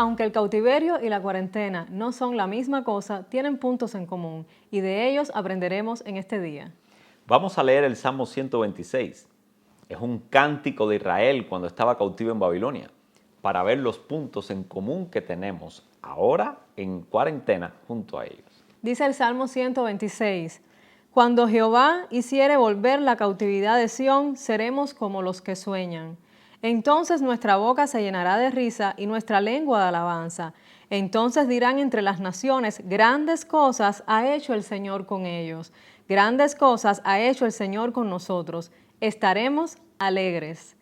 Aunque el cautiverio y la cuarentena no son la misma cosa, tienen puntos en común y de ellos aprenderemos en este día. Vamos a leer el Salmo 126. Es un cántico de Israel cuando estaba cautivo en Babilonia, para ver los puntos en común que tenemos ahora en cuarentena junto a ellos. Dice el Salmo 126, cuando Jehová hiciere volver la cautividad de Sión, seremos como los que sueñan. Entonces nuestra boca se llenará de risa y nuestra lengua de alabanza. Entonces dirán entre las naciones, grandes cosas ha hecho el Señor con ellos. Grandes cosas ha hecho el Señor con nosotros. Estaremos alegres.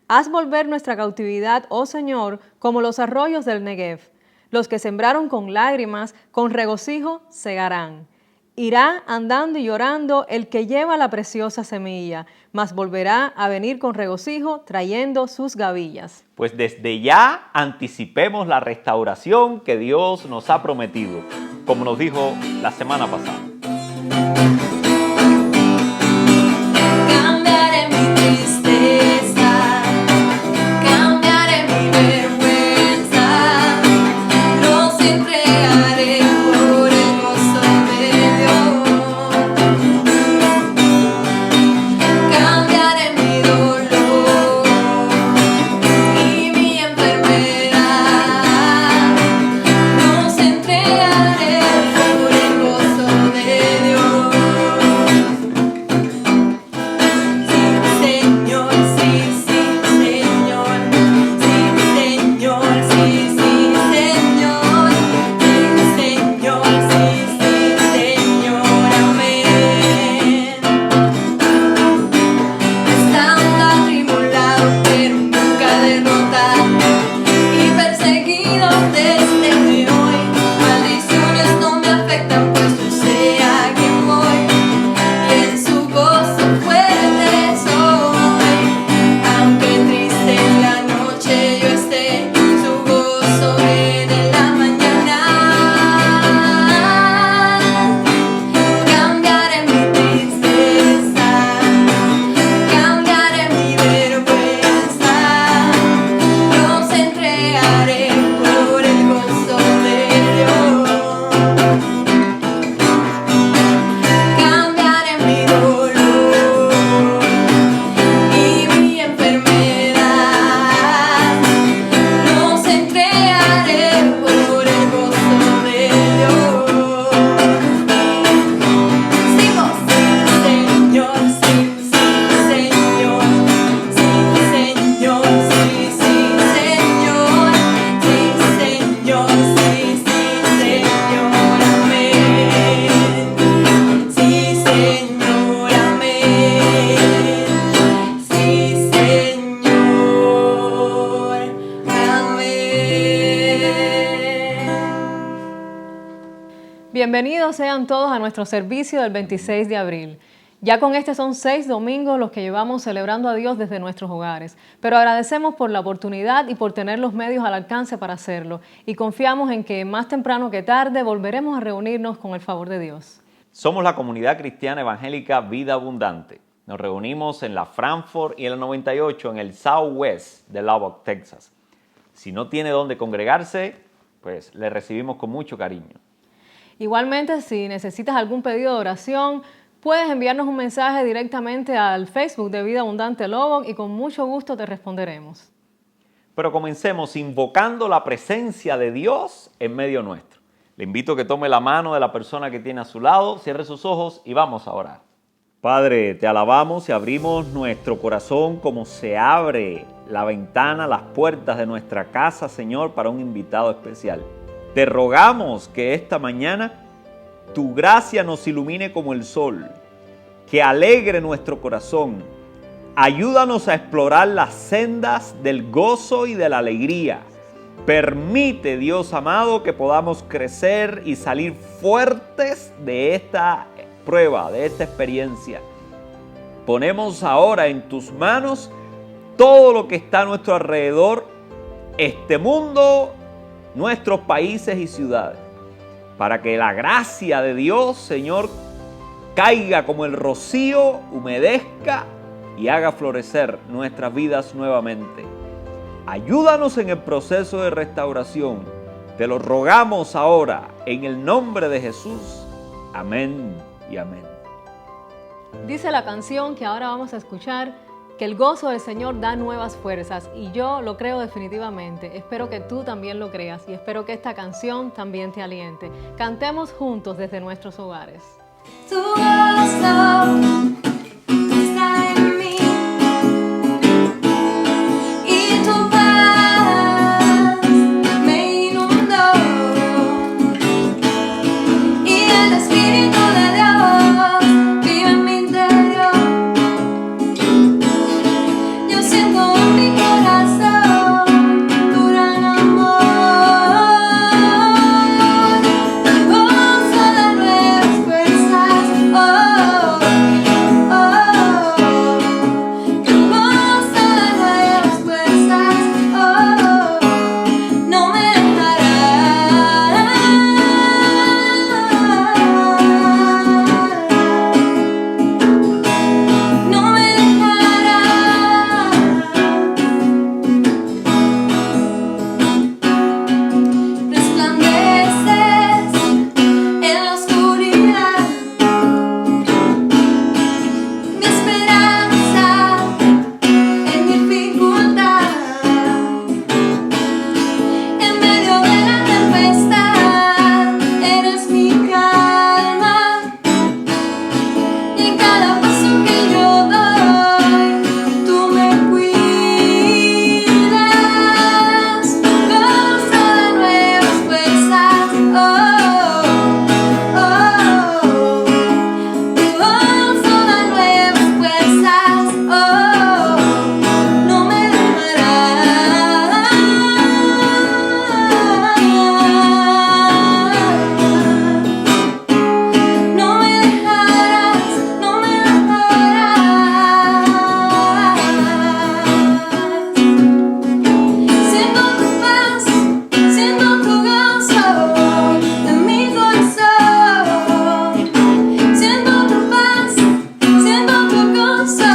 Haz volver nuestra cautividad, oh Señor, como los arroyos del Negev. Los que sembraron con lágrimas, con regocijo segarán. Irá andando y llorando el que lleva la preciosa semilla, mas volverá a venir con regocijo trayendo sus gavillas. Pues desde ya anticipemos la restauración que Dios nos ha prometido, como nos dijo la semana pasada. Cambiaré mi tristeza, cambiaré mi vergüenza, los entregaré por el gozo de Dios. Cambiaré mi dolor y mi enfermedad, los entregaré por el gozo de Dios. Bienvenidos sean todos a nuestro servicio del 26 de abril. Ya con este son 6 domingos los que llevamos celebrando a Dios desde nuestros hogares, pero agradecemos por la oportunidad y por tener los medios al alcance para hacerlo y confiamos en que más temprano que tarde volveremos a reunirnos con el favor de Dios. Somos la comunidad cristiana evangélica Vida Abundante. Nos reunimos en la Frankfort y en la 98 en el Southwest de Lubbock, Texas. Si no tiene dónde congregarse, pues le recibimos con mucho cariño. Igualmente, si necesitas algún pedido de oración, puedes enviarnos un mensaje directamente al Facebook de Vida Abundante Lubbock y con mucho gusto te responderemos. Pero comencemos invocando la presencia de Dios en medio nuestro. Le invito a que tome la mano de la persona que tiene a su lado, cierre sus ojos y vamos a orar. Padre, te alabamos y abrimos nuestro corazón como se abre la ventana, las puertas de nuestra casa, Señor, para un invitado especial. Te rogamos que esta mañana tu gracia nos ilumine como el sol, que alegre nuestro corazón. Ayúdanos a explorar las sendas del gozo y de la alegría. Permite, Dios amado, que podamos crecer y salir fuertes de esta prueba, de esta experiencia. Ponemos ahora en tus manos todo lo que está a nuestro alrededor, este mundo, nuestros países y ciudades, para que la gracia de Dios, Señor, caiga como el rocío, humedezca y haga florecer nuestras vidas nuevamente. Ayúdanos en el proceso de restauración. Te lo rogamos ahora en el nombre de Jesús. Amén y amén. Dice la canción que ahora vamos a escuchar que el gozo del Señor da nuevas fuerzas, y yo lo creo definitivamente. Espero que tú también lo creas y espero que esta canción también te aliente. Cantemos juntos desde nuestros hogares. Tu gozo está en mí y tu paz me inundó y el Espíritu de Dios vive en mi interior. Yo siento en mi corazón tu gran amor. Tu gozo da nuevas fuerzas. Oh, oh, tu gozo da nuevas fuerzas. Oh, no me dejarás. No me dejarás. Resplandeces en la oscuridad, mi esperanza en dificultad. En medio de la tempestad, eres mi calma. Y en cada paso que yo doy, tú me cuidas. Tu gozo da nuevas fuerzas. Oh, oh, tu gozo da nuevas fuerzas. Oh, no me dejarás. No me dejarás, no me dejarás. Siento tu paz, siento tu gozo en mi corazón. Siento tu paz, siento tu gozo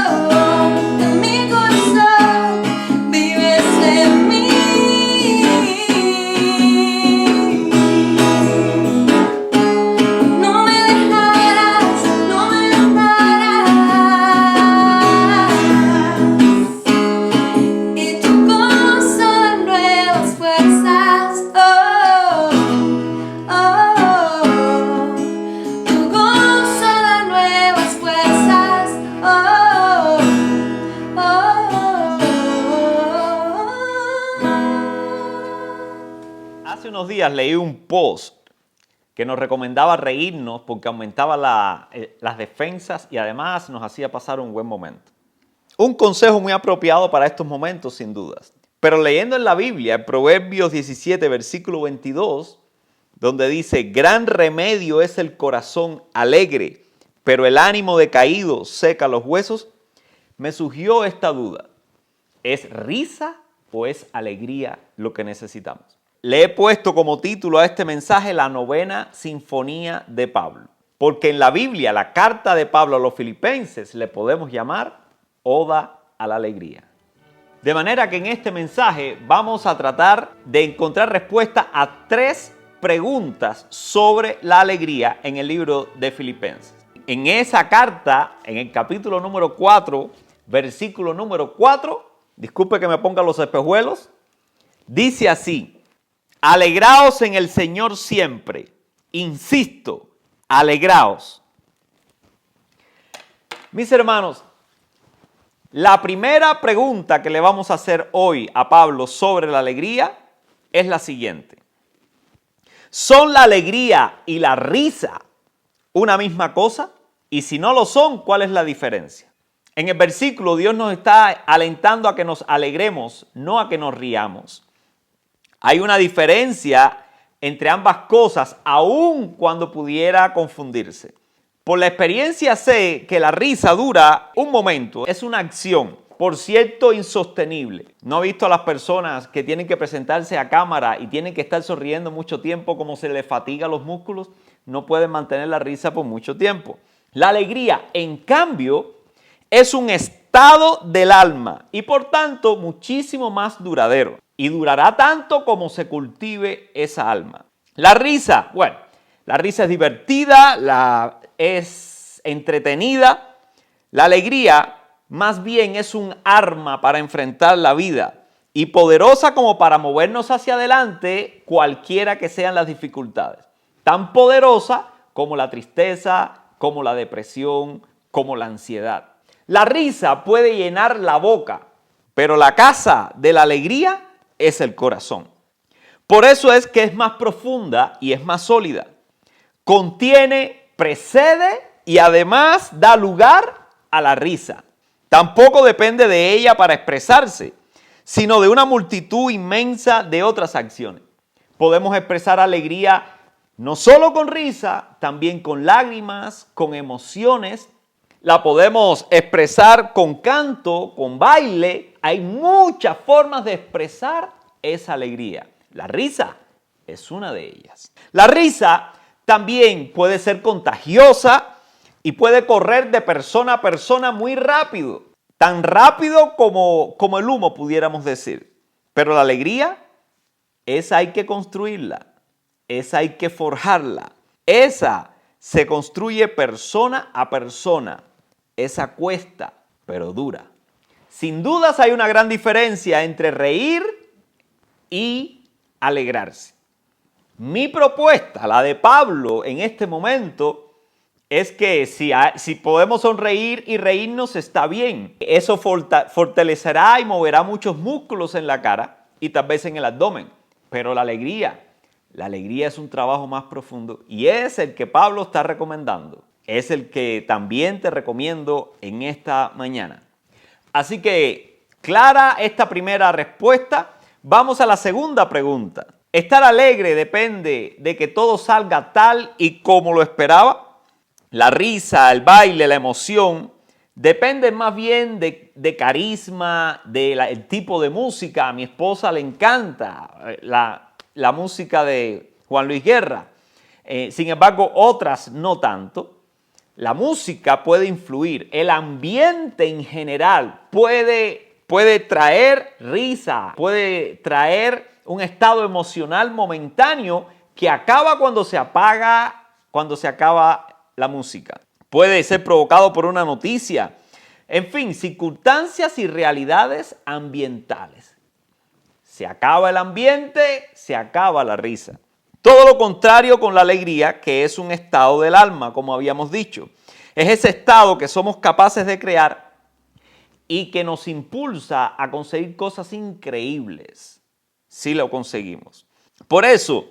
en mi corazón. Vives en mí. No me dejarás, no me dejarás. Y tu gozo da nuevas fuerzas. Oh, oh, tu gozo da nuevas fuerzas. Oh, oh. Hace unos días leí un post que nos recomendaba reírnos porque aumentaba las defensas y además nos hacía pasar un buen momento. Un consejo muy apropiado para estos momentos, sin dudas. Pero leyendo en la Biblia, en Proverbios 17, versículo 22, donde dice: gran remedio es el corazón alegre, pero el ánimo decaído seca los huesos, me surgió esta duda. ¿Es risa o es alegría lo que necesitamos? Le he puesto como título a este mensaje la novena sinfonía de Pablo, porque en la Biblia, la carta de Pablo a los filipenses le podemos llamar Oda a la Alegría. De manera que en este mensaje vamos a tratar de encontrar respuesta a 3 preguntas sobre la alegría en el libro de Filipenses. En esa carta, en el capítulo número 4, versículo número 4, disculpe que me ponga los espejuelos, dice así: alegraos en el Señor siempre. Insisto, alegraos. Mis hermanos, la primera pregunta que le vamos a hacer hoy a Pablo sobre la alegría es la siguiente. ¿Son la alegría y la risa una misma cosa? Y si no lo son, ¿cuál es la diferencia? En el versículo Dios nos está alentando a que nos alegremos, no a que nos riamos. Hay una diferencia entre ambas cosas, aun cuando pudiera confundirse. Por la experiencia sé que la risa dura un momento, es una acción, por cierto, insostenible. No he visto a las personas que tienen que presentarse a cámara y tienen que estar sonriendo mucho tiempo, como se les fatiga los músculos, no pueden mantener la risa por mucho tiempo. La alegría, en cambio, es un estado del alma y por tanto muchísimo más duradero. Y durará tanto como se cultive esa alma. La risa, bueno, la risa es divertida, es entretenida. La alegría más bien es un arma para enfrentar la vida y poderosa como para movernos hacia adelante cualquiera que sean las dificultades. Tan poderosa como la tristeza, como la depresión, como la ansiedad. La risa puede llenar la boca, pero la casa de la alegría es el corazón. Por eso es que es más profunda y es más sólida. Contiene, precede y además da lugar a la risa. Tampoco depende de ella para expresarse, sino de una multitud inmensa de otras acciones. Podemos expresar alegría no solo con risa, también con lágrimas, con emociones. La podemos expresar con canto, con baile. Hay muchas formas de expresar esa alegría. La risa es una de ellas. La risa también puede ser contagiosa y puede correr de persona a persona muy rápido. Tan rápido como el humo, pudiéramos decir. Pero la alegría, esa hay que construirla. Esa hay que forjarla. Esa se construye persona a persona. Esa cuesta, pero dura. Sin dudas hay una gran diferencia entre reír y alegrarse. Mi propuesta, la de Pablo en este momento, es que si podemos sonreír y reírnos está bien. Eso fortalecerá y moverá muchos músculos en la cara y tal vez en el abdomen. Pero la alegría es un trabajo más profundo y es el que Pablo está recomendando. Es el que también te recomiendo en esta mañana. Así que, clara esta primera respuesta, vamos a la segunda pregunta. ¿Estar alegre depende de que todo salga tal y como lo esperaba? La risa, el baile, la emoción, dependen más bien de carisma, del tipo de música. A mi esposa le encanta la música de Juan Luis Guerra. Sin embargo, otras no tanto. La música puede influir, el ambiente en general puede traer risa, puede traer un estado emocional momentáneo que acaba cuando se acaba la música. Puede ser provocado por una noticia, en fin, circunstancias y realidades ambientales. Se acaba el ambiente, se acaba la risa. Todo lo contrario con la alegría, que es un estado del alma, como habíamos dicho. Es ese estado que somos capaces de crear y que nos impulsa a conseguir cosas increíbles, si lo conseguimos. Por eso,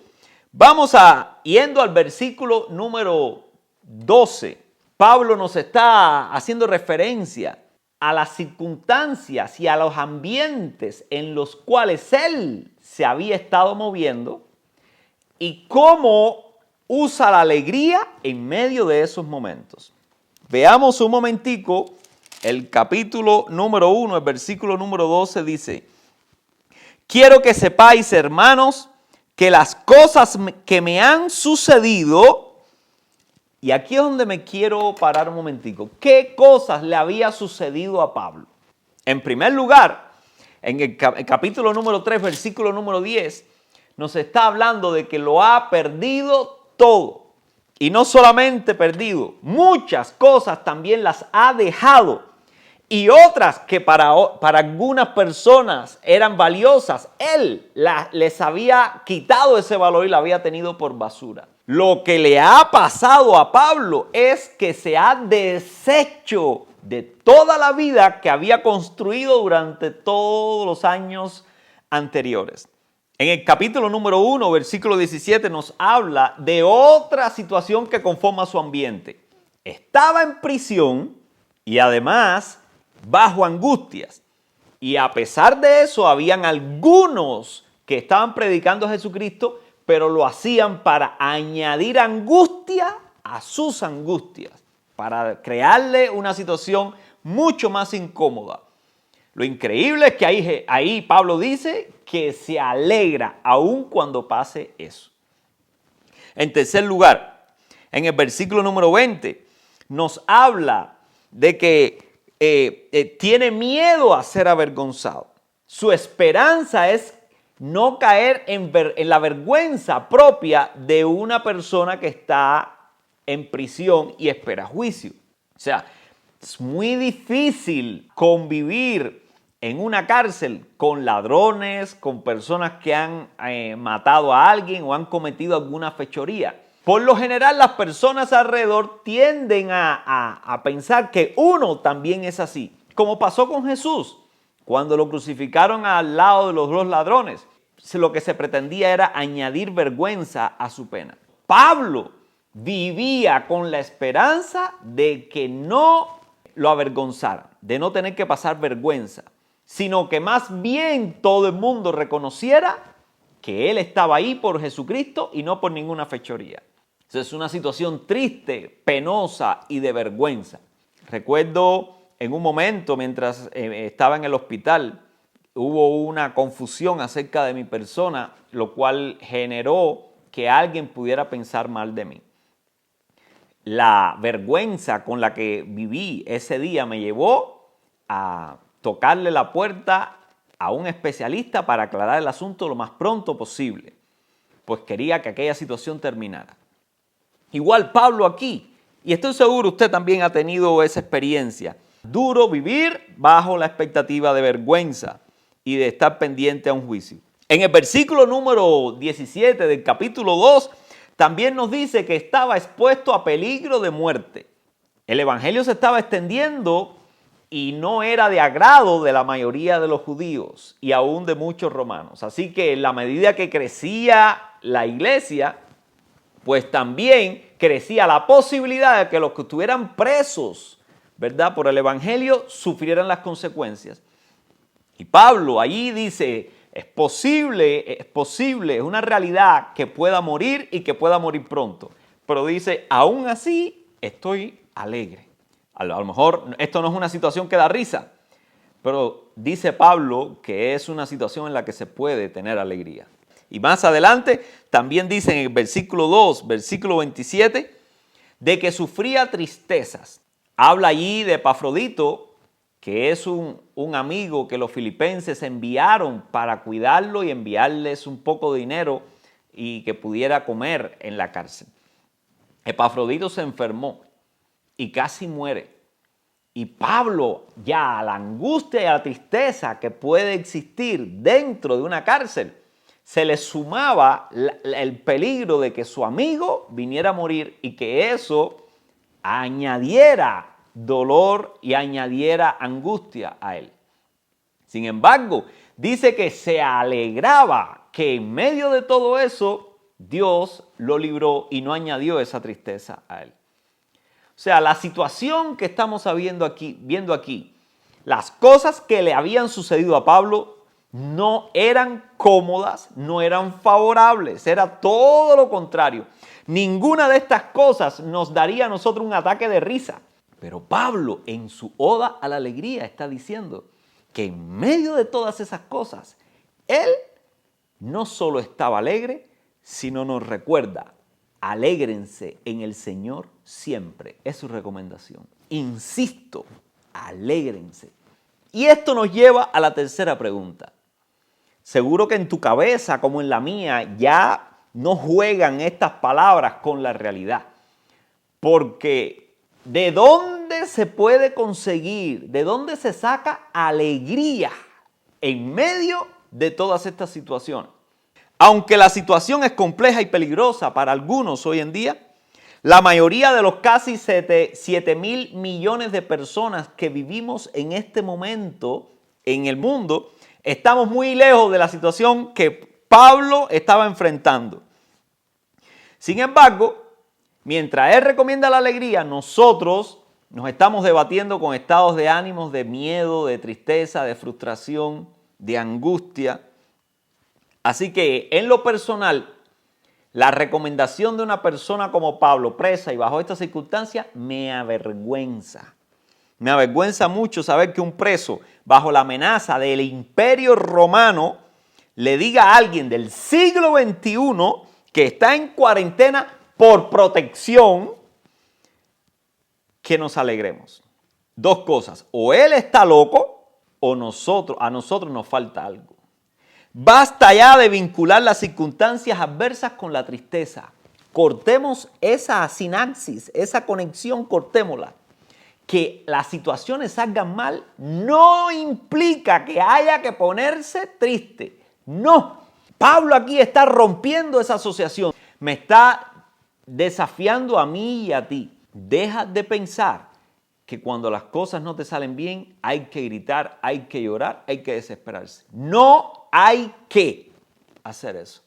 yendo al versículo número 12. Pablo nos está haciendo referencia a las circunstancias y a los ambientes en los cuales él se había estado moviendo y cómo usa la alegría en medio de esos momentos. Veamos un momentico el capítulo número 1, el versículo número 12 dice: quiero que sepáis, hermanos, que las cosas que me han sucedido, y aquí es donde me quiero parar un momentico, ¿qué cosas le había sucedido a Pablo? En primer lugar, en el capítulo número 3, versículo número 10, nos está hablando de que lo ha perdido todo. Y no solamente perdido, muchas cosas también las ha dejado. Y otras que para algunas personas eran valiosas, él les había quitado ese valor y la había tenido por basura. Lo que le ha pasado a Pablo es que se ha deshecho de toda la vida que había construido durante todos los años anteriores. En el capítulo número 1, versículo 17, nos habla de otra situación que conforma su ambiente. Estaba en prisión y además bajo angustias. Y a pesar de eso, habían algunos que estaban predicando a Jesucristo, pero lo hacían para añadir angustia a sus angustias, para crearle una situación mucho más incómoda. Lo increíble es que ahí Pablo dice que se alegra aun cuando pase eso. En tercer lugar, en el versículo número 20, nos habla de que tiene miedo a ser avergonzado. Su esperanza es no caer en la vergüenza propia de una persona que está en prisión y espera juicio. O sea, es muy difícil convivir en una cárcel con ladrones, con personas que han matado a alguien o han cometido alguna fechoría. Por lo general, las personas alrededor tienden a pensar que uno también es así, como pasó con Jesús. Cuando lo crucificaron al lado de los dos ladrones, lo que se pretendía era añadir vergüenza a su pena. Pablo vivía con la esperanza de que no lo avergonzaran, de no tener que pasar vergüenza, sino que más bien todo el mundo reconociera que él estaba ahí por Jesucristo y no por ninguna fechoría. Es una situación triste, penosa y de vergüenza. Recuerdo en un momento mientras estaba en el hospital, hubo una confusión acerca de mi persona, lo cual generó que alguien pudiera pensar mal de mí. La vergüenza con la que viví ese día me llevó a tocarle la puerta a un especialista para aclarar el asunto lo más pronto posible, pues quería que aquella situación terminara. Igual Pablo aquí, y estoy seguro usted también ha tenido esa experiencia. Duro vivir bajo la expectativa de vergüenza y de estar pendiente a un juicio. En el versículo número 17 del capítulo 2, también nos dice que estaba expuesto a peligro de muerte. El evangelio se estaba extendiendo y no era de agrado de la mayoría de los judíos y aún de muchos romanos. Así que en la medida que crecía la iglesia, pues también crecía la posibilidad de que los que estuvieran presos, ¿verdad?, por el evangelio sufrieran las consecuencias. Y Pablo allí dice, es posible, es una realidad que pueda morir y que pueda morir pronto. Pero dice, aún así estoy alegre. A lo mejor esto no es una situación que da risa, pero dice Pablo que es una situación en la que se puede tener alegría. Y más adelante también dice en el versículo 2, versículo 27, de que sufría tristezas. Habla allí de Epafrodito, que es un amigo que los filipenses enviaron para cuidarlo y enviarles un poco de dinero y que pudiera comer en la cárcel. Epafrodito se enfermó y casi muere. Y Pablo, ya a la angustia y a la tristeza que puede existir dentro de una cárcel, se le sumaba el peligro de que su amigo viniera a morir y que eso añadiera dolor y añadiera angustia a él. Sin embargo, dice que se alegraba que en medio de todo eso Dios lo libró y no añadió esa tristeza a él. O sea, la situación que estamos viendo aquí, las cosas que le habían sucedido a Pablo no eran cómodas, no eran favorables, era todo lo contrario. Ninguna de estas cosas nos daría a nosotros un ataque de risa. Pero Pablo, en su Oda a la Alegría, está diciendo que en medio de todas esas cosas, él no solo estaba alegre, sino nos recuerda, alégrense en el Señor siempre. Es su recomendación. Insisto, alégrense. Y esto nos lleva a la tercera pregunta. Seguro que en tu cabeza, como en la mía, ya no juegan estas palabras con la realidad. Porque ¿de dónde se puede conseguir, de dónde se saca alegría en medio de todas estas situaciones? Aunque la situación es compleja y peligrosa para algunos hoy en día, la mayoría de los casi 7.000 millones de personas que vivimos en este momento en el mundo, estamos muy lejos de la situación que Pablo estaba enfrentando. Sin embargo, mientras él recomienda la alegría, nosotros nos estamos debatiendo con estados de ánimos de miedo, de tristeza, de frustración, de angustia. Así que en lo personal, la recomendación de una persona como Pablo, presa y bajo estas circunstancias, me avergüenza. Me avergüenza mucho saber que un preso, bajo la amenaza del imperio romano, le diga a alguien del siglo XXI que está en cuarentena por protección, que nos alegremos. dos cosas. O él está loco o a nosotros nos falta algo. Basta ya de vincular las circunstancias adversas con la tristeza. Cortemos esa sinapsis, esa conexión, cortémosla. Que las situaciones salgan mal no implica que haya que ponerse triste. No. Pablo aquí está rompiendo esa asociación. Me está desafiando a mí y a ti. Deja de pensar que cuando las cosas no te salen bien hay que gritar, hay que llorar, hay que desesperarse. No hay que hacer eso.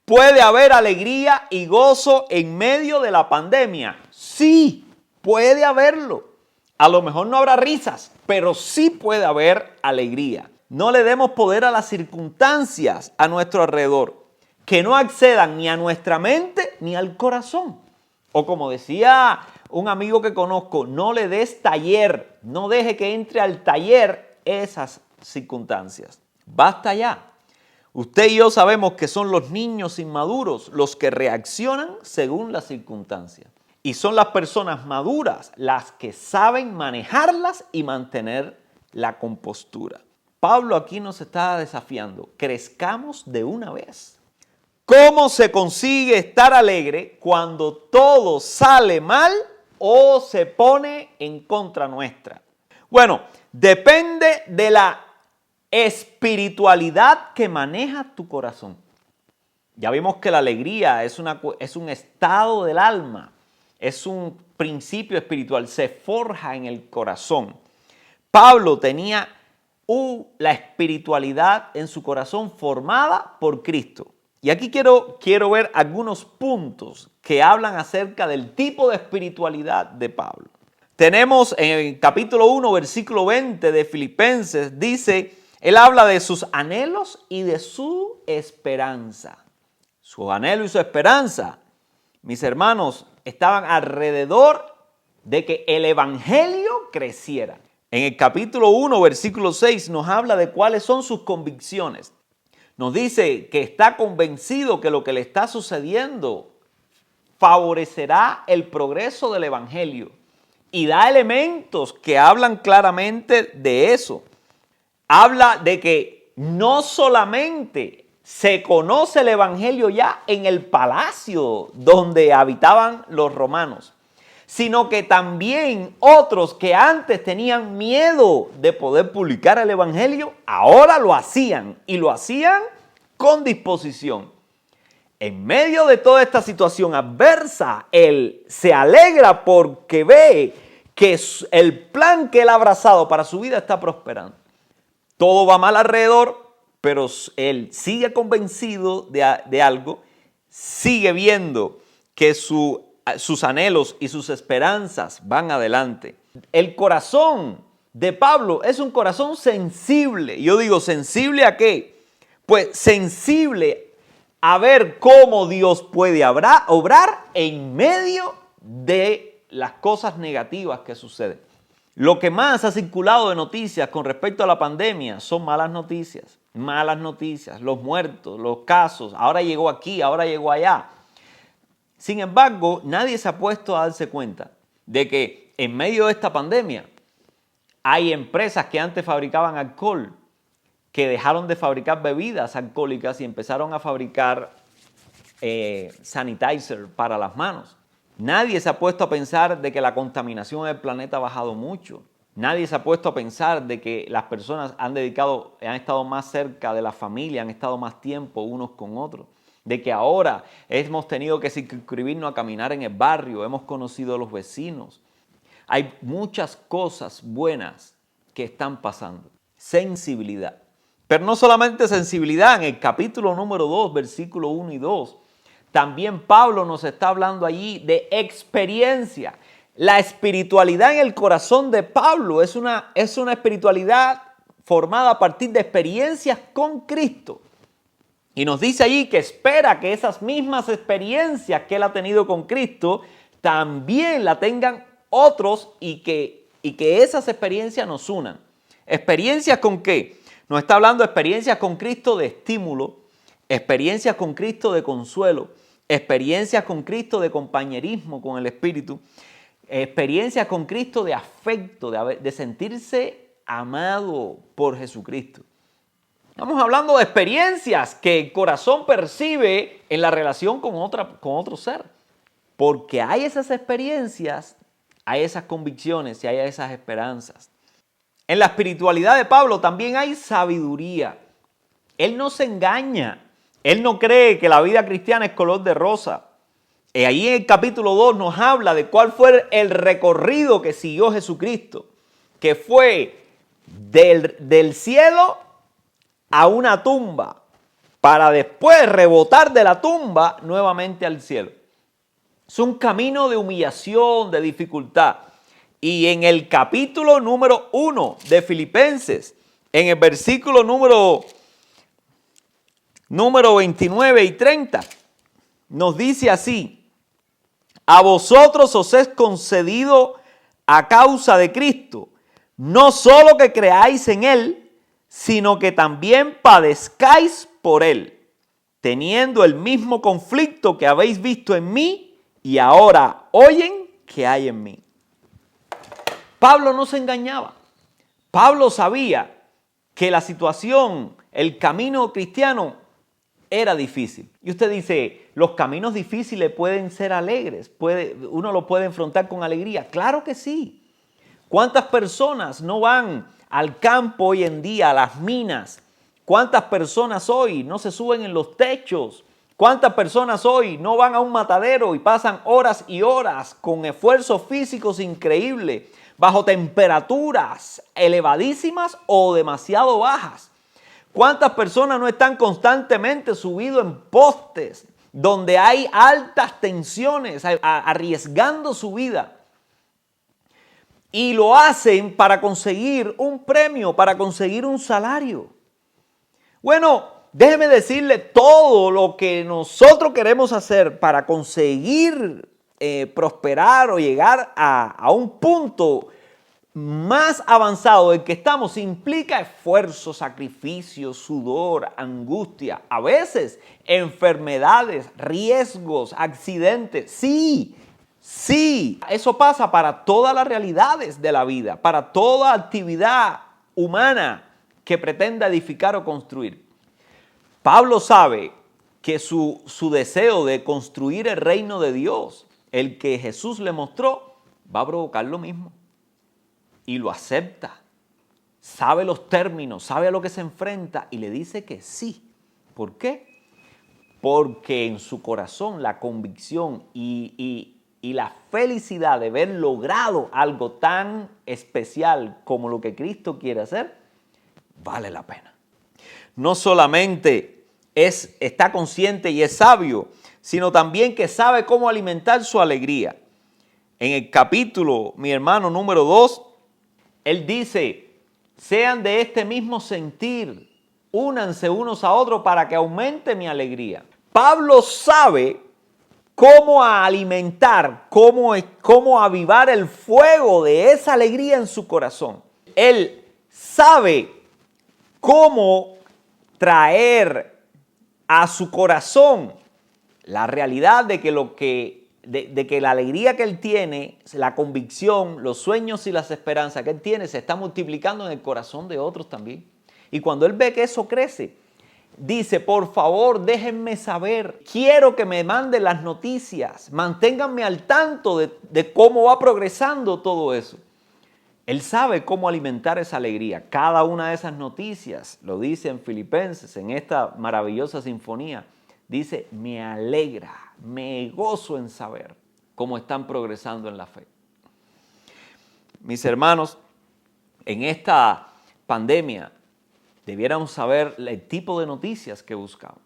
¿Puede haber alegría y gozo en medio de la pandemia? Sí, puede haberlo. A lo mejor no habrá risas, pero sí puede haber alegría. No le demos poder a las circunstancias a nuestro alrededor, que no accedan ni a nuestra mente ni al corazón. O como decía un amigo que conozco, no le des taller, no deje que entre al taller esas circunstancias. Basta ya. Usted y yo sabemos que son los niños inmaduros los que reaccionan según las circunstancias. Y son las personas maduras las que saben manejarlas y mantener la compostura. Pablo aquí nos está desafiando. Crezcamos de una vez. ¿Cómo se consigue estar alegre cuando todo sale mal o se pone en contra nuestra? Bueno, depende de la espiritualidad que maneja tu corazón. Ya vimos que la alegría es un estado del alma, es un principio espiritual, se forja en el corazón. Pablo tenía la espiritualidad en su corazón formada por Cristo. Y aquí quiero ver algunos puntos que hablan acerca del tipo de espiritualidad de Pablo. Tenemos en el capítulo 1, versículo 20 de Filipenses, dice, él habla de sus anhelos y de su esperanza. Su anhelo y su esperanza, mis hermanos, estaban alrededor de que el evangelio creciera. En el capítulo 1, versículo 6, nos habla de cuáles son sus convicciones. Nos dice que está convencido que lo que le está sucediendo favorecerá el progreso del evangelio. Y da elementos que hablan claramente de eso. Habla de que no solamente se conoce el evangelio ya en el palacio donde habitaban los romanos, sino que también otros que antes tenían miedo de poder publicar el evangelio, ahora lo hacían y lo hacían con disposición. En medio de toda esta situación adversa, él se alegra porque ve que el plan que él ha abrazado para su vida está prosperando. Todo va mal alrededor, pero él sigue convencido de algo, sigue viendo que sus anhelos y sus esperanzas van adelante. El corazón de Pablo es un corazón sensible. Yo digo, ¿sensible a qué? Pues sensible a ver cómo Dios puede obrar en medio de las cosas negativas que suceden. Lo que más ha circulado de noticias con respecto a la pandemia son malas noticias, los muertos, los casos, ahora llegó aquí, ahora llegó allá. Sin embargo, nadie se ha puesto a darse cuenta de que en medio de esta pandemia hay empresas que antes fabricaban alcohol, que dejaron de fabricar bebidas alcohólicas y empezaron a fabricar sanitizer para las manos. Nadie se ha puesto a pensar de que la contaminación del planeta ha bajado mucho. Nadie se ha puesto a pensar de que las personas han estado más cerca de la familia, han estado más tiempo unos con otros. De que ahora hemos tenido que circunscribirnos a caminar en el barrio, hemos conocido a los vecinos. Hay muchas cosas buenas que están pasando. Sensibilidad. Pero no solamente sensibilidad, en el capítulo número 2, versículo 1 y 2, también Pablo nos está hablando allí de experiencia. La espiritualidad en el corazón de Pablo es una espiritualidad formada a partir de experiencias con Cristo. Y nos dice allí que espera que esas mismas experiencias que él ha tenido con Cristo también la tengan otros y que esas experiencias nos unan. ¿Experiencias con qué? Nos está hablando de experiencias con Cristo de estímulo, experiencias con Cristo de consuelo, experiencias con Cristo de compañerismo con el Espíritu. experiencias con Cristo de afecto, de sentirse amado por Jesucristo. Estamos hablando de experiencias que el corazón percibe en la relación con otro ser. Porque hay esas experiencias, hay esas convicciones y hay esas esperanzas. En la espiritualidad de Pablo también hay sabiduría. Él no se engaña. Él no cree que la vida cristiana es color de rosa. Ahí en el capítulo 2 nos habla de cuál fue el recorrido que siguió Jesucristo, que fue del cielo a una tumba, para después rebotar de la tumba nuevamente al cielo. Es un camino de humillación, de dificultad. Y en el capítulo número 1 de Filipenses, en el versículo número 29 y 30, nos dice así: a vosotros os es concedido a causa de Cristo, no solo que creáis en Él, sino que también padezcáis por Él, teniendo el mismo conflicto que habéis visto en mí y ahora oyen que hay en mí. Pablo no se engañaba. Pablo sabía que la situación, el camino cristiano era difícil. Y usted dice, los caminos difíciles pueden ser alegres, uno lo puede enfrentar con alegría. Claro que sí. ¿Cuántas personas no van al campo hoy en día, a las minas? ¿Cuántas personas hoy no se suben en los techos? ¿Cuántas personas hoy no van a un matadero y pasan horas y horas con esfuerzos físicos increíbles, bajo temperaturas elevadísimas o demasiado bajas? ¿Cuántas personas no están constantemente subidos en postes donde hay altas tensiones, arriesgando su vida? Y lo hacen para conseguir un premio, para conseguir un salario. Bueno, déjeme decirle todo lo que nosotros queremos hacer para conseguir prosperar o llegar a un punto más avanzado del que estamos. Implica esfuerzo, sacrificio, sudor, angustia, a veces enfermedades, riesgos, accidentes. Sí, eso pasa para todas las realidades de la vida, para toda actividad humana que pretenda edificar o construir. Pablo sabe que su deseo de construir el reino de Dios, el que Jesús le mostró, va a provocar lo mismo. Y lo acepta. Sabe los términos, sabe a lo que se enfrenta y le dice que sí. ¿Por qué? Porque en su corazón la convicción y la felicidad de haber logrado algo tan especial como lo que Cristo quiere hacer, vale la pena. No solamente está consciente y es sabio, sino también que sabe cómo alimentar su alegría. En el capítulo, mi hermano, número 2, él dice, sean de este mismo sentir, únanse unos a otros para que aumente mi alegría. Pablo sabe cómo alimentar, cómo avivar el fuego de esa alegría en su corazón. Él sabe cómo traer a su corazón la realidad de que la alegría que él tiene, la convicción, los sueños y las esperanzas que él tiene se está multiplicando en el corazón de otros también. Y cuando él ve que eso crece, dice, por favor, déjenme saber, quiero que me manden las noticias, manténganme al tanto de cómo va progresando todo eso. Él sabe cómo alimentar esa alegría. Cada una de esas noticias, lo dice en Filipenses, en esta maravillosa sinfonía, dice, me alegra, me gozo en saber cómo están progresando en la fe. Mis hermanos, en esta pandemia, debiéramos saber el tipo de noticias que buscamos.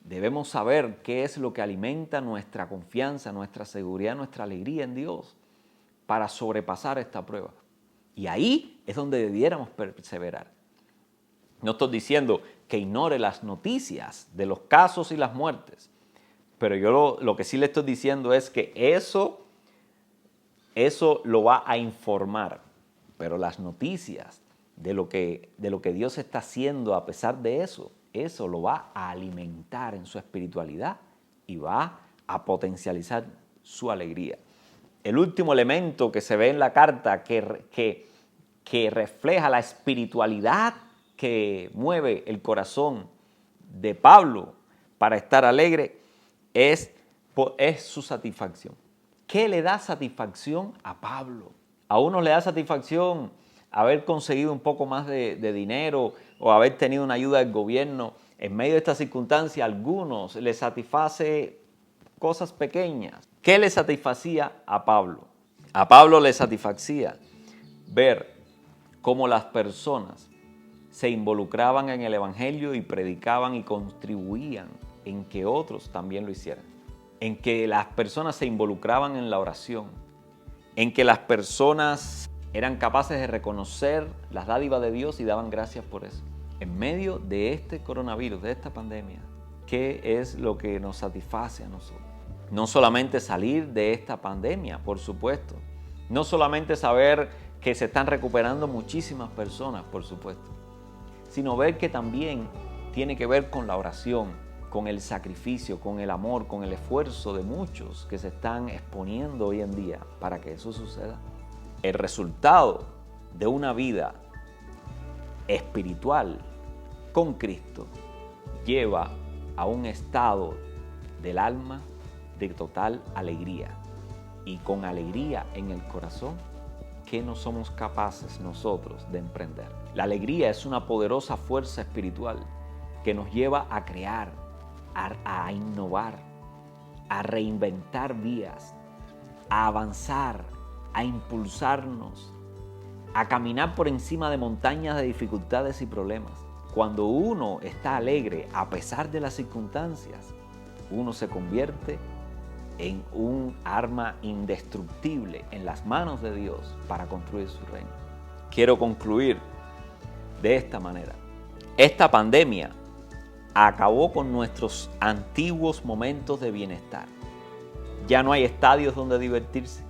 Debemos saber qué es lo que alimenta nuestra confianza, nuestra seguridad, nuestra alegría en Dios para sobrepasar esta prueba. Y ahí es donde debiéramos perseverar. No estoy diciendo que ignore las noticias de los casos y las muertes, pero yo lo que sí le estoy diciendo es que eso lo va a informar, pero las noticias de lo que Dios está haciendo a pesar de eso lo va a alimentar en su espiritualidad y va a potencializar su alegría. el último elemento que se ve en la carta que refleja la espiritualidad que mueve el corazón de Pablo para estar alegre, es su satisfacción. ¿Qué le da satisfacción a Pablo? A uno le da satisfacción haber conseguido un poco más de dinero o haber tenido una ayuda del gobierno. En medio de estas circunstancias, a algunos les satisface cosas pequeñas. ¿Qué le satisfacía a Pablo? A Pablo le satisfacía ver cómo las personas se involucraban en el evangelio y predicaban y contribuían en que otros también lo hicieran. En que las personas se involucraban en la oración. En que las personas eran capaces de reconocer las dádivas de Dios y daban gracias por eso. En medio de este coronavirus, de esta pandemia, ¿qué es lo que nos satisface a nosotros? No solamente salir de esta pandemia, por supuesto. No solamente saber que se están recuperando muchísimas personas, por supuesto. Sino ver que también tiene que ver con la oración, con el sacrificio, con el amor, con el esfuerzo de muchos que se están exponiendo hoy en día para que eso suceda. El resultado de una vida espiritual con Cristo lleva a un estado del alma de total alegría. Y con alegría en el corazón, ¿qué no somos capaces nosotros de emprender? La alegría es una poderosa fuerza espiritual que nos lleva a crear, a innovar, a reinventar vías, a avanzar, a impulsarnos, a caminar por encima de montañas de dificultades y problemas. Cuando uno está alegre a pesar de las circunstancias, uno se convierte en un arma indestructible en las manos de Dios para construir su reino. Quiero concluir de esta manera. Esta pandemia acabó con nuestros antiguos momentos de bienestar. Ya no hay estadios donde divertirse.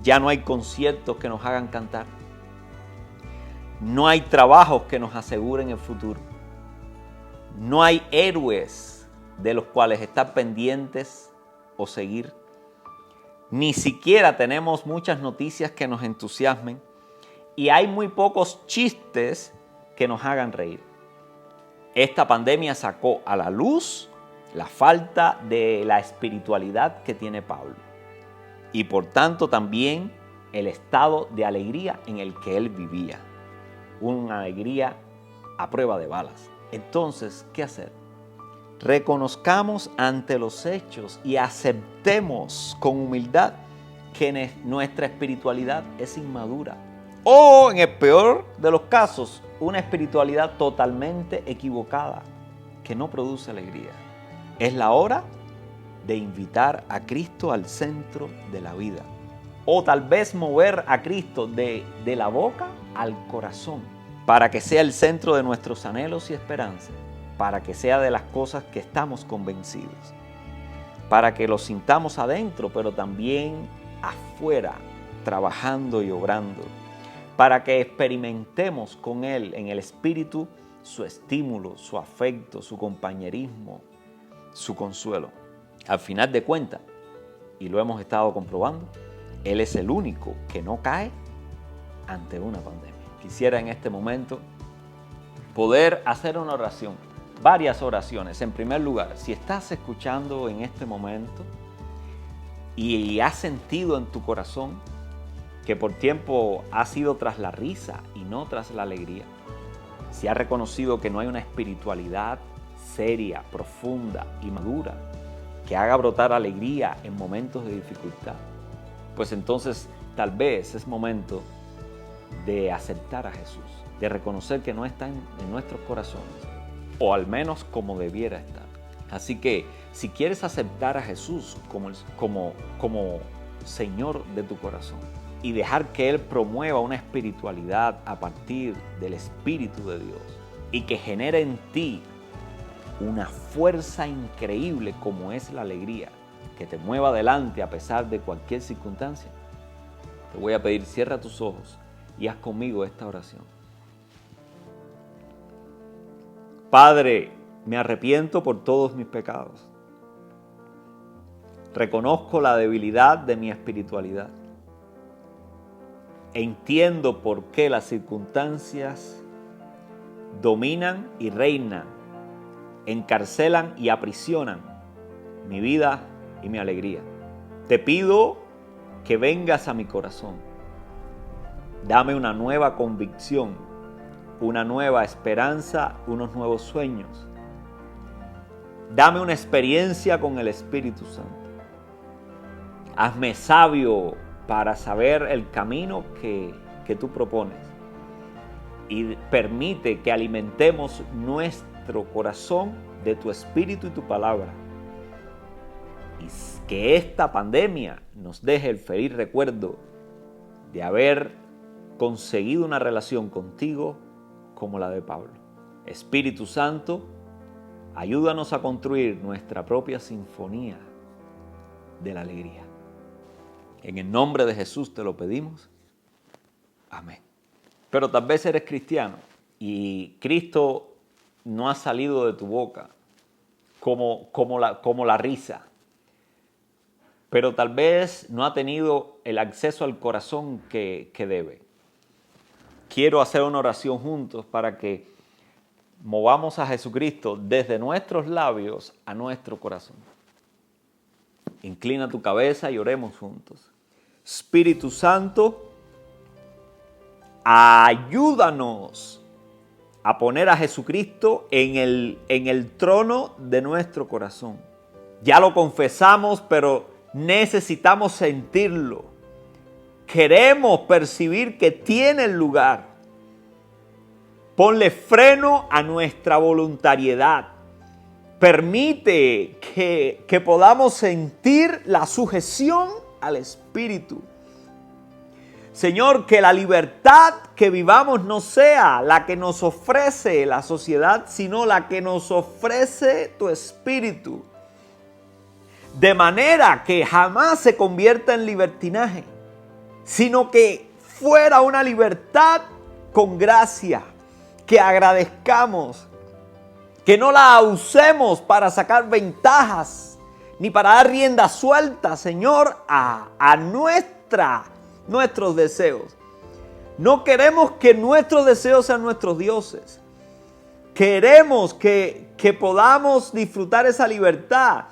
Ya no hay conciertos que nos hagan cantar. No hay trabajos que nos aseguren el futuro. No hay héroes de los cuales estar pendientes o seguir. Ni siquiera tenemos muchas noticias que nos entusiasmen y hay muy pocos chistes que nos hagan reír. Esta pandemia sacó a la luz la falta de la espiritualidad que tiene Pablo y por tanto también el estado de alegría en el que él vivía. Una alegría a prueba de balas. Entonces, ¿qué hacer? Reconozcamos ante los hechos y aceptemos con humildad que nuestra espiritualidad es inmadura. O, en el peor de los casos, una espiritualidad totalmente equivocada que no produce alegría. Es la hora de invitar a Cristo al centro de la vida. O tal vez mover a Cristo de la boca al corazón para que sea el centro de nuestros anhelos y esperanzas. Para que sea de las cosas que estamos convencidos, para que lo sintamos adentro, pero también afuera, trabajando y obrando, para que experimentemos con Él en el Espíritu su estímulo, su afecto, su compañerismo, su consuelo. Al final de cuentas, y lo hemos estado comprobando, Él es el único que no cae ante una pandemia. Quisiera en este momento poder hacer una oración. Varias oraciones. En primer lugar, si estás escuchando en este momento y has sentido en tu corazón que por tiempo has ido tras la risa y no tras la alegría, si has reconocido que no hay una espiritualidad seria, profunda y madura que haga brotar alegría en momentos de dificultad, pues entonces tal vez es momento de aceptar a Jesús, de reconocer que no está en nuestros corazones, o al menos como debiera estar. Así que si quieres aceptar a Jesús como Señor de tu corazón y dejar que Él promueva una espiritualidad a partir del Espíritu de Dios y que genere en ti una fuerza increíble como es la alegría, que te mueva adelante a pesar de cualquier circunstancia, te voy a pedir, cierra tus ojos y haz conmigo esta oración. Padre, me arrepiento por todos mis pecados. Reconozco la debilidad de mi espiritualidad. Entiendo por qué las circunstancias dominan y reinan, encarcelan y aprisionan mi vida y mi alegría. Te pido que vengas a mi corazón. Dame una nueva convicción, una nueva esperanza, unos nuevos sueños. Dame una experiencia con el Espíritu Santo. Hazme sabio para saber el camino que tú propones. Y permite que alimentemos nuestro corazón de tu Espíritu y tu palabra. Y que esta pandemia nos deje el feliz recuerdo de haber conseguido una relación contigo como la de Pablo. Espíritu Santo, ayúdanos a construir nuestra propia sinfonía de la alegría. En el nombre de Jesús te lo pedimos. Amén. Pero tal vez eres cristiano y Cristo no ha salido de tu boca como la risa. Pero tal vez no ha tenido el acceso al corazón que debe. Quiero hacer una oración juntos para que movamos a Jesucristo desde nuestros labios a nuestro corazón. Inclina tu cabeza y oremos juntos. Espíritu Santo, ayúdanos a poner a Jesucristo en el trono de nuestro corazón. Ya lo confesamos, pero necesitamos sentirlo. Queremos percibir que tiene lugar. Ponle freno a nuestra voluntariedad. Permite que podamos sentir la sujeción al Espíritu. Señor, que la libertad que vivamos no sea la que nos ofrece la sociedad, sino la que nos ofrece tu Espíritu. De manera que jamás se convierta en libertinaje, sino que fuera una libertad con gracia, que agradezcamos, que no la usemos para sacar ventajas, ni para dar rienda suelta, Señor, a nuestros deseos. No queremos que nuestros deseos sean nuestros dioses. Queremos que podamos disfrutar esa libertad,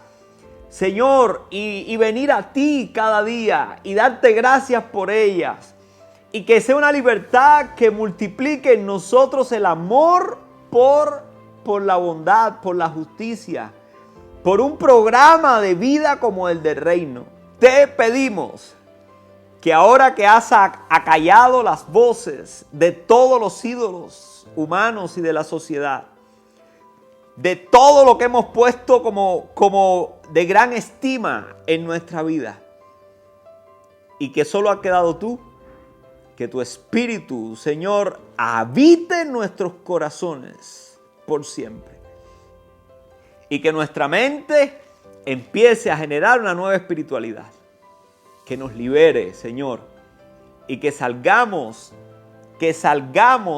Señor, y venir a ti cada día y darte gracias por ellas. Y que sea una libertad que multiplique en nosotros el amor por la bondad, por la justicia, por un programa de vida como el del reino. Te pedimos que ahora que has acallado las voces de todos los ídolos humanos y de la sociedad, de todo lo que hemos puesto como de gran estima en nuestra vida, y que solo ha quedado tú, que tu Espíritu, Señor, habite en nuestros corazones por siempre. Y que nuestra mente empiece a generar una nueva espiritualidad. Que nos libere, Señor. Y que salgamos,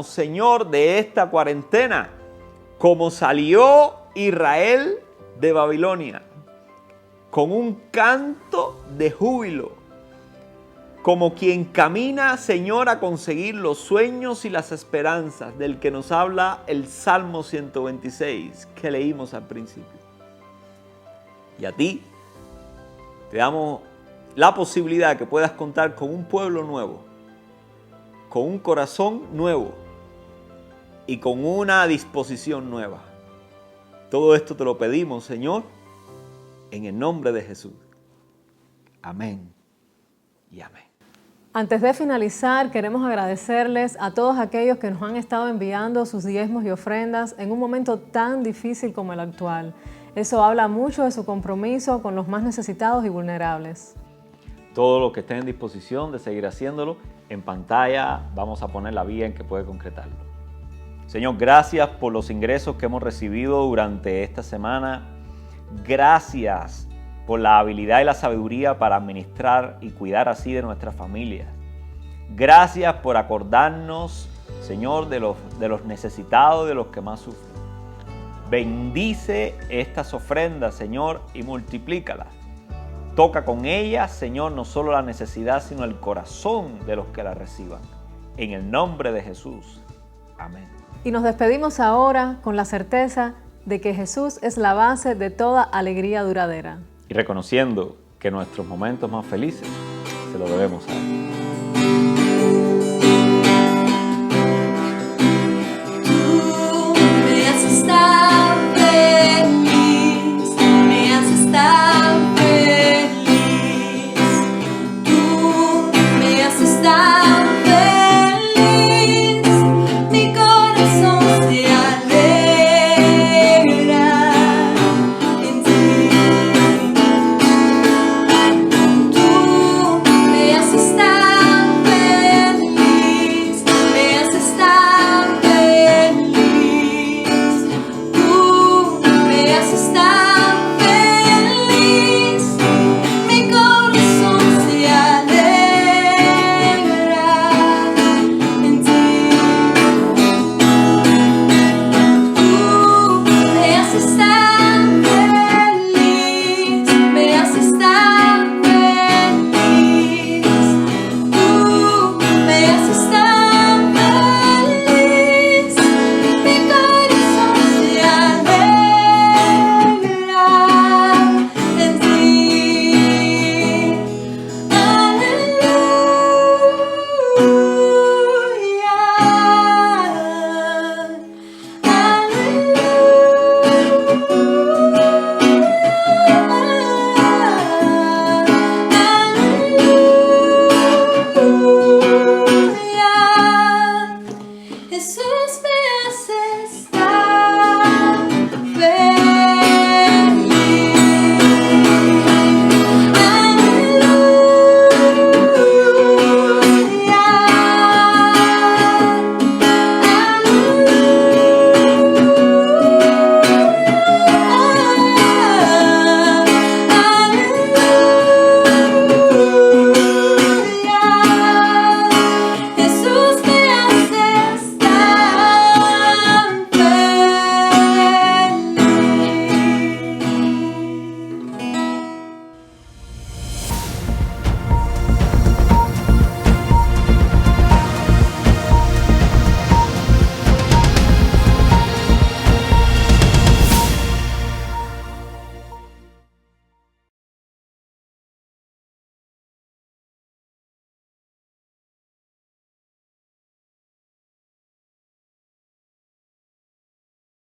Señor, de esta cuarentena como salió Israel de Babilonia. Con un canto de júbilo. Como quien camina, Señor, a conseguir los sueños y las esperanzas del que nos habla el Salmo 126 que leímos al principio. Y a ti te damos la posibilidad de que puedas contar con un pueblo nuevo, con un corazón nuevo y con una disposición nueva. Todo esto te lo pedimos, Señor, en el nombre de Jesús. Amén y amén. Antes de finalizar, queremos agradecerles a todos aquellos que nos han estado enviando sus diezmos y ofrendas en un momento tan difícil como el actual. Eso habla mucho de su compromiso con los más necesitados y vulnerables. Todos los que estén en disposición de seguir haciéndolo, en pantalla vamos a poner la vía en que puede concretarlo. Señor, gracias por los ingresos que hemos recibido durante esta semana. Gracias por la habilidad y la sabiduría para administrar y cuidar así de nuestras familias. Gracias por acordarnos, Señor, de los necesitados, de los que más sufren. Bendice estas ofrendas, Señor, y multiplícalas. Toca con ella, Señor, no solo la necesidad, sino el corazón de los que la reciban. En el nombre de Jesús. Amén. Y nos despedimos ahora con la certeza de que Jesús es la base de toda alegría duradera. Y reconociendo que nuestros momentos más felices se los debemos a Él.